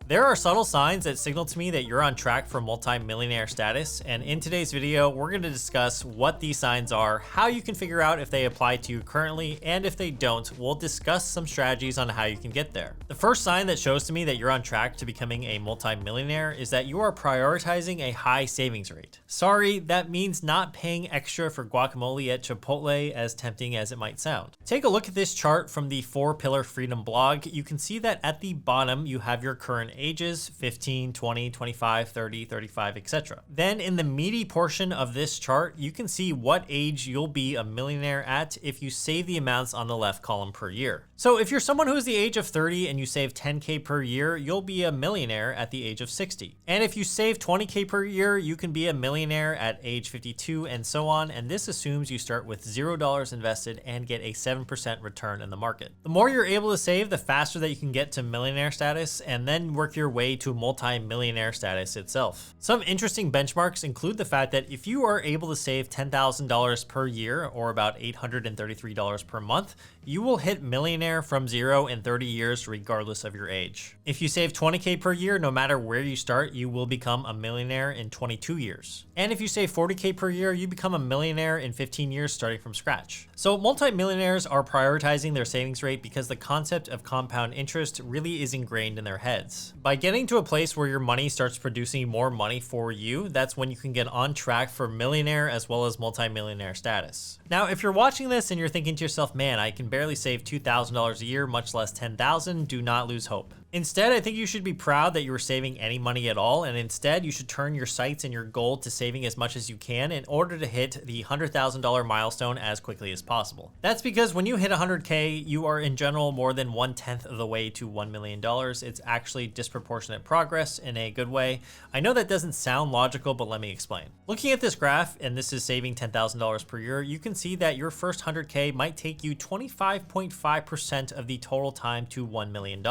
There are subtle signs that signal to me that you're on track for multi-millionaire status, and in today's video, we're going to discuss what these signs are, how you can figure out if they apply to you currently, and if they don't, we'll discuss some strategies on how you can get there. The first sign that shows to me that you're on track to becoming a multi-millionaire is that you are prioritizing a high savings rate. Sorry, that means not paying extra for guacamole at Chipotle, as tempting as it might sound. Take a look at this chart from the 4-Pillar Freedom blog. You can see that at the bottom, you have your current ages, 15, 20, 25, 30, 35, etc. Then in the meaty portion of this chart, you can see what age you'll be a millionaire at if you save the amounts on the left column per year. So if you're someone who's the age of 30 and you save 10K per year, you'll be a millionaire at the age of 60. And if you save 20K per year, you can be a millionaire at age 52 and so on. And this assumes you start with $0 invested and get a 7% return in the market. The more you're able to save, the faster that you can get to millionaire status and then work your way to multi-millionaire status itself. Some interesting benchmarks include the fact that if you are able to save $10,000 per year, or about $833 per month, you will hit millionaire from 0 in 30 years regardless of your age. If you save 20K per year, no matter where you start, you will become a millionaire in 22 years. And if you save 40K per year, you become a millionaire in 15 years starting from scratch. So multi-millionaires are prioritizing their savings rate because the concept of compound interest really is ingrained in their heads. By getting to a place where your money starts producing more money for you, that's when you can get on track for millionaire as well as multi-millionaire status. Now, if you're watching this and you're thinking to yourself, man, I can barely save $2,000 a year, much less $10,000, do not lose hope. Instead, I think you should be proud that you are saving any money at all, and instead you should turn your sights and your goal to saving as much as you can in order to hit the $100,000 milestone as quickly as possible. That's because when you hit 100K, you are in general more than 1/10 of the way to $1 million. It's actually disproportionate progress in a good way. I know that doesn't sound logical, but let me explain. Looking at this graph, and this is saving $10,000 per year, you can see that your first 100K might take you 25.5% of the total time to $1 million.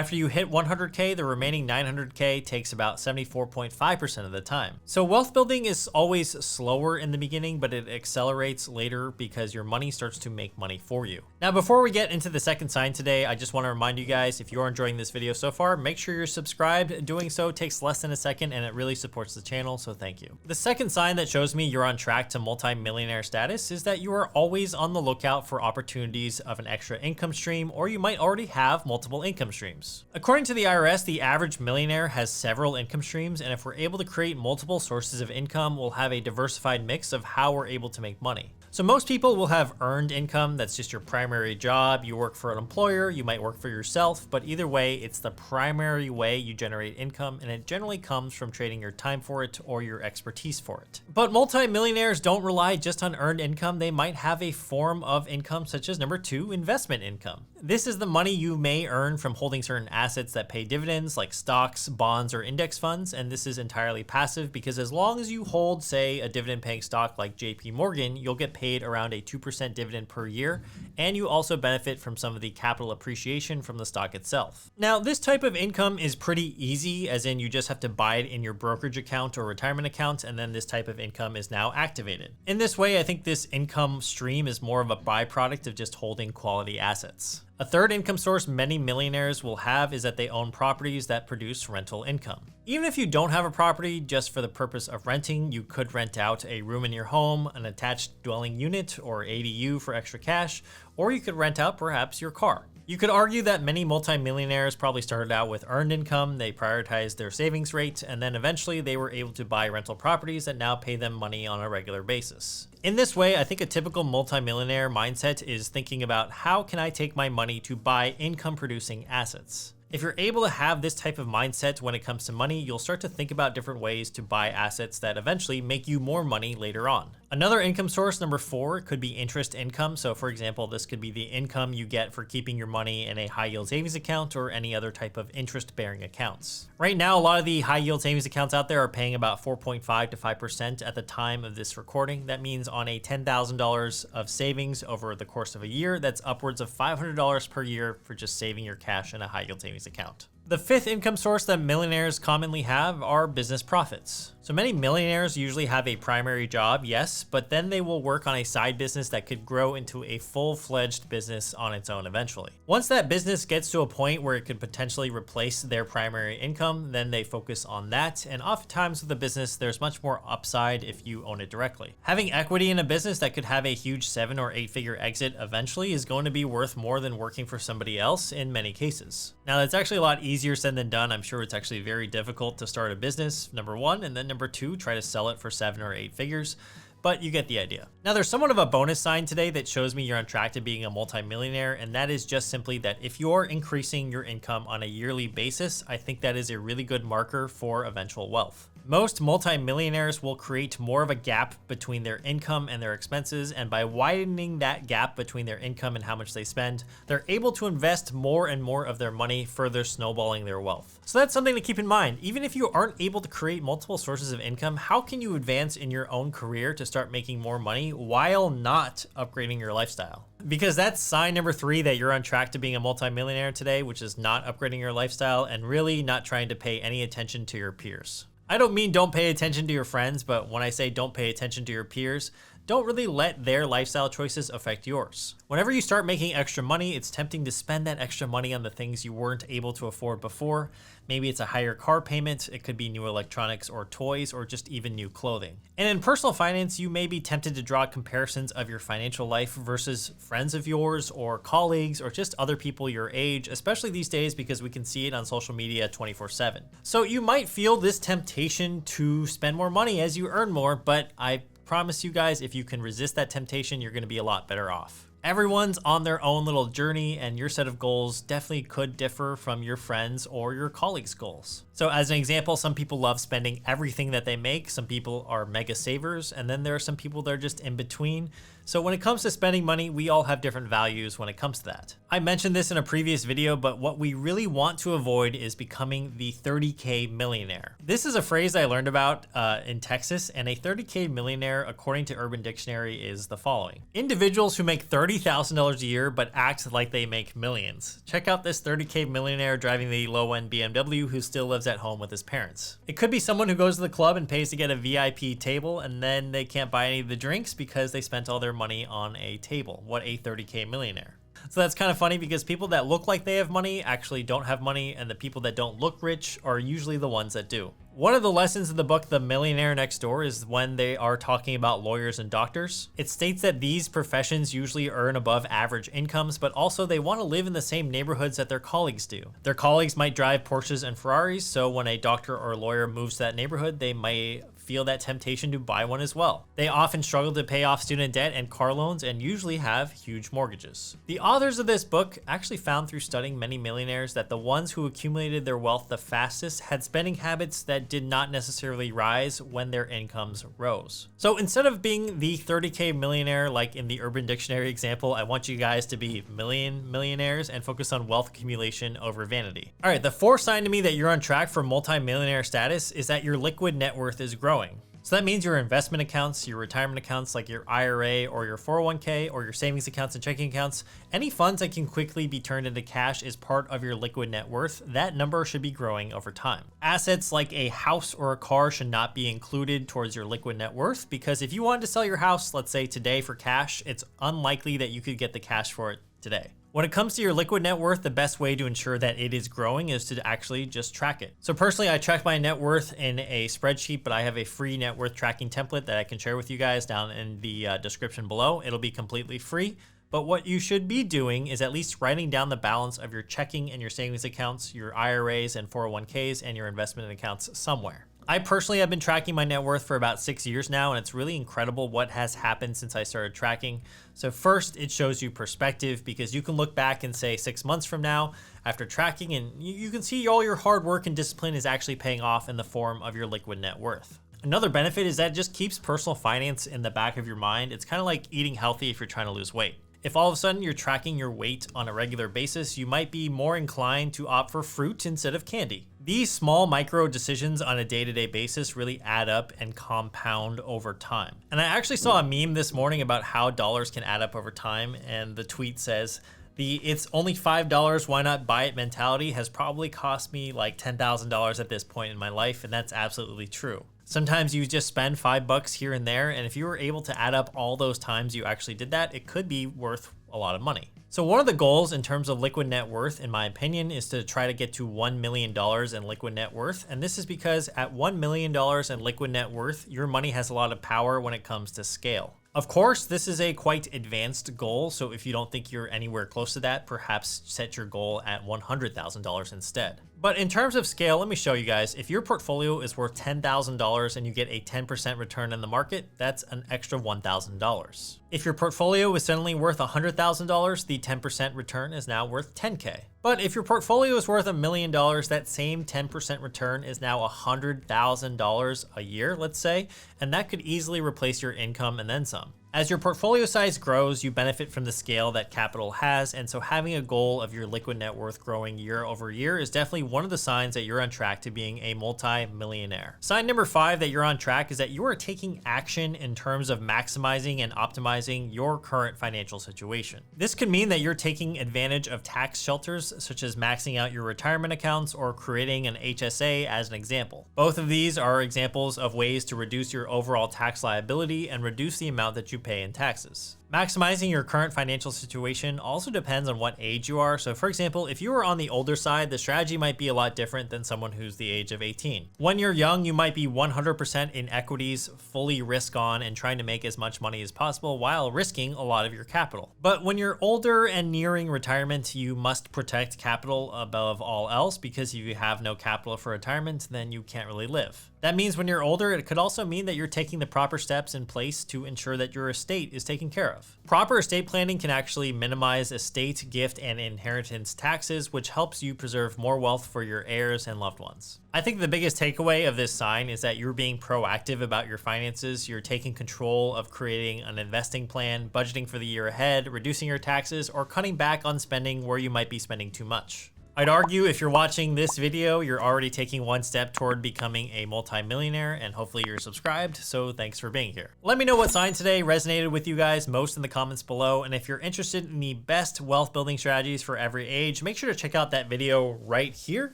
After you hit 100K, the remaining 900K takes about 74.5% of the time. So wealth building is always slower in the beginning, but it accelerates later because your money starts to make money for you. Now, before we get into the second sign today, I just want to remind you guys, if you're enjoying this video so far, make sure you're subscribed. Doing so takes less than a second and it really supports the channel, so thank you. The second sign that shows me you're on track to multi-millionaire status is that you are always on the lookout for opportunities of an extra income stream, or you might already have multiple income streams. According to the IRS, the average millionaire has several income streams, and if we're able to create multiple sources of income, we'll have a diversified mix of how we're able to make money. So most people will have earned income. That's just your primary job. You work for an employer, you might work for yourself, but either way, it's the primary way you generate income, and it generally comes from trading your time for it or your expertise for it. But multi-millionaires don't rely just on earned income. They might have a form of income such as number 2, investment income. This is the money you may earn from holding certain assets that pay dividends like stocks, bonds, or index funds, and this is entirely passive because as long as you hold, say, a dividend-paying stock like JP Morgan, you'll get paid around a 2% dividend per year, and you also benefit from some of the capital appreciation from the stock itself. Now, this type of income is pretty easy, as in you just have to buy it in your brokerage account or retirement account, and then this type of income is now activated. In this way, I think this income stream is more of a byproduct of just holding quality assets. A third income source many millionaires will have is that they own properties that produce rental income. Even if you don't have a property just for the purpose of renting, you could rent out a room in your home, an attached dwelling unit, or ADU for extra cash, or you could rent out perhaps your car. You could argue that many multimillionaires probably started out with earned income, they prioritized their savings rate, and then eventually they were able to buy rental properties that now pay them money on a regular basis. In this way, I think a typical multimillionaire mindset is thinking about how can I take my money to buy income producing assets. If you're able to have this type of mindset when it comes to money, you'll start to think about different ways to buy assets that eventually make you more money later on. Another income source, number 4, could be interest income. So for example, this could be the income you get for keeping your money in a high yield savings account or any other type of interest bearing accounts. Right now, a lot of the high yield savings accounts out there are paying about 4.5 to 5% at the time of this recording. That means on a $10,000 of savings over the course of a year, that's upwards of $500 per year for just saving your cash in a high yield savings account. The fifth income source that millionaires commonly have are business profits. So many millionaires usually have a primary job, yes, but then they will work on a side business that could grow into a full-fledged business on its own eventually. Once that business gets to a point where it could potentially replace their primary income, then they focus on that, and oftentimes with a business, there's much more upside if you own it directly. Having equity in a business that could have a huge 7 or 8 figure exit eventually is going to be worth more than working for somebody else in many cases. Now, that's actually a lot easier said than done. I'm sure it's actually very difficult to start a business, number one, and then number two, try to sell it for 7 or 8 figures. But you get the idea. Now, there's somewhat of a bonus sign today that shows me you're on track to being a multimillionaire, and that is just simply that if you're increasing your income on a yearly basis, I think that is a really good marker for eventual wealth. Most multimillionaires will create more of a gap between their income and their expenses, and by widening that gap between their income and how much they spend, they're able to invest more and more of their money, further snowballing their wealth. So that's something to keep in mind. Even if you aren't able to create multiple sources of income, how can you advance in your own career to start making more money while not upgrading your lifestyle? Because that's sign number 3 that you're on track to being a multimillionaire today, which is not upgrading your lifestyle and really not trying to pay any attention to your peers. I don't mean don't pay attention to your friends, but when I say don't pay attention to your peers, don't really let their lifestyle choices affect yours. Whenever you start making extra money, it's tempting to spend that extra money on the things you weren't able to afford before. Maybe it's a higher car payment, it could be new electronics or toys, or just even new clothing. And in personal finance, you may be tempted to draw comparisons of your financial life versus friends of yours or colleagues or just other people your age, especially these days because we can see it on social media 24/7. So you might feel this temptation to spend more money as you earn more, but I promise you guys, if you can resist that temptation, you're going to be a lot better off. Everyone's on their own little journey, and your set of goals definitely could differ from your friends or your colleagues' goals. So as an example, some people love spending everything that they make. Some people are mega savers, and then there are some people that are just in between. So when it comes to spending money, we all have different values when it comes to that. I mentioned this in a previous video, but what we really want to avoid is becoming the 30K millionaire. This is a phrase I learned about in Texas, and a 30K millionaire, according to Urban Dictionary, is the following: individuals who make $30,000 a year but act like they make millions. Check out this 30K millionaire driving the low-end BMW who still lives at home with his parents. It could be someone who goes to the club and pays to get a VIP table, and then they can't buy any of the drinks because they spent all their money on a table. What a 30K millionaire. So that's kind of funny because people that look like they have money actually don't have money, and the people that don't look rich are usually the ones that do. One of the lessons in the book, The Millionaire Next Door, is when they are talking about lawyers and doctors. It states that these professions usually earn above average incomes, but also they want to live in the same neighborhoods that their colleagues do. Their colleagues might drive Porsches and Ferraris, so when a doctor or a lawyer moves to that neighborhood, they might feel that temptation to buy one as well. They often struggle to pay off student debt and car loans and usually have huge mortgages. The authors of this book actually found through studying many millionaires that the ones who accumulated their wealth the fastest had spending habits that did not necessarily rise when their incomes rose. So instead of being the 30K millionaire like in the Urban Dictionary example, I want you guys to be millionaires and focus on wealth accumulation over vanity. All right, the fourth sign to me that you're on track for multi-millionaire status is that your liquid net worth is growing. So that means your investment accounts, your retirement accounts like your IRA or your 401k or your savings accounts and checking accounts, any funds that can quickly be turned into cash is part of your liquid net worth. That number should be growing over time. Assets like a house or a car should not be included towards your liquid net worth because if you wanted to sell your house, let's say today for cash, it's unlikely that you could get the cash for it today. When it comes to your liquid net worth, the best way to ensure that it is growing is to actually just track it. So personally, I track my net worth in a spreadsheet, but I have a free net worth tracking template that I can share with you guys down in the description below. It'll be completely free. But what you should be doing is at least writing down the balance of your checking and your savings accounts, your IRAs and 401ks, and your investment accounts somewhere. I personally have been tracking my net worth for about 6 years now, and it's really incredible what has happened since I started tracking. So first, it shows you perspective because you can look back and say 6 months from now after tracking, and you can see all your hard work and discipline is actually paying off in the form of your liquid net worth. Another benefit is that it just keeps personal finance in the back of your mind. It's kind of like eating healthy if you're trying to lose weight. If all of a sudden you're tracking your weight on a regular basis, you might be more inclined to opt for fruit instead of candy. These small micro decisions on a day-to-day basis really add up and compound over time. And I actually saw a meme this morning about how dollars can add up over time, and the tweet says, The "it's only $5, why not buy it" mentality has probably cost me like $10,000 at this point in my life, and that's absolutely true. Sometimes you just spend $5 here and there, and if you were able to add up all those times you actually did that, it could be worth a lot of money. So one of the goals in terms of liquid net worth, in my opinion, is to try to get to $1 million in liquid net worth. And this is because at $1 million in liquid net worth, your money has a lot of power when it comes to scale. Of course, this is a quite advanced goal, so if you don't think you're anywhere close to that, perhaps set your goal at $100,000 instead. But in terms of scale, let me show you guys. If your portfolio is worth $10,000 and you get a 10% return in the market, that's an extra $1,000. If your portfolio is suddenly worth $100,000, the 10% return is now worth $10K. But if your portfolio is worth $1 million, that same 10% return is now $100,000 a year, let's say, and that could easily replace your income and then some. As your portfolio size grows, you benefit from the scale that capital has, and so having a goal of your liquid net worth growing year over year is definitely one of the signs that you're on track to being a multi-millionaire. Sign number 5 that you're on track is that you are taking action in terms of maximizing and optimizing your current financial situation. This could mean that you're taking advantage of tax shelters, such as maxing out your retirement accounts or creating an HSA as an example. Both of these are examples of ways to reduce your overall tax liability and reduce the amount that you pay in taxes. Maximizing your current financial situation also depends on what age you are. So for example, if you are on the older side, the strategy might be a lot different than someone who's the age of 18. When you're young, you might be 100% in equities, fully risk on, and trying to make as much money as possible while risking a lot of your capital. But when you're older and nearing retirement, you must protect capital above all else, because if you have no capital for retirement, then you can't really live. That means when you're older, it could also mean that you're taking the proper steps in place to ensure that your estate is taken care of. Proper estate planning can actually minimize estate, gift, and inheritance taxes, which helps you preserve more wealth for your heirs and loved ones. I think the biggest takeaway of this sign is that you're being proactive about your finances. You're taking control of creating an investing plan, budgeting for the year ahead, reducing your taxes, or cutting back on spending where you might be spending too much. I'd argue if you're watching this video, you're already taking one step toward becoming a multi-millionaire, and hopefully you're subscribed, so thanks for being here. Let me know what sign today resonated with you guys most in the comments below, and if you're interested in the best wealth building strategies for every age, make sure to check out that video right here,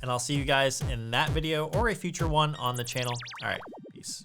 and I'll see you guys in that video or a future one on the channel. All right, peace.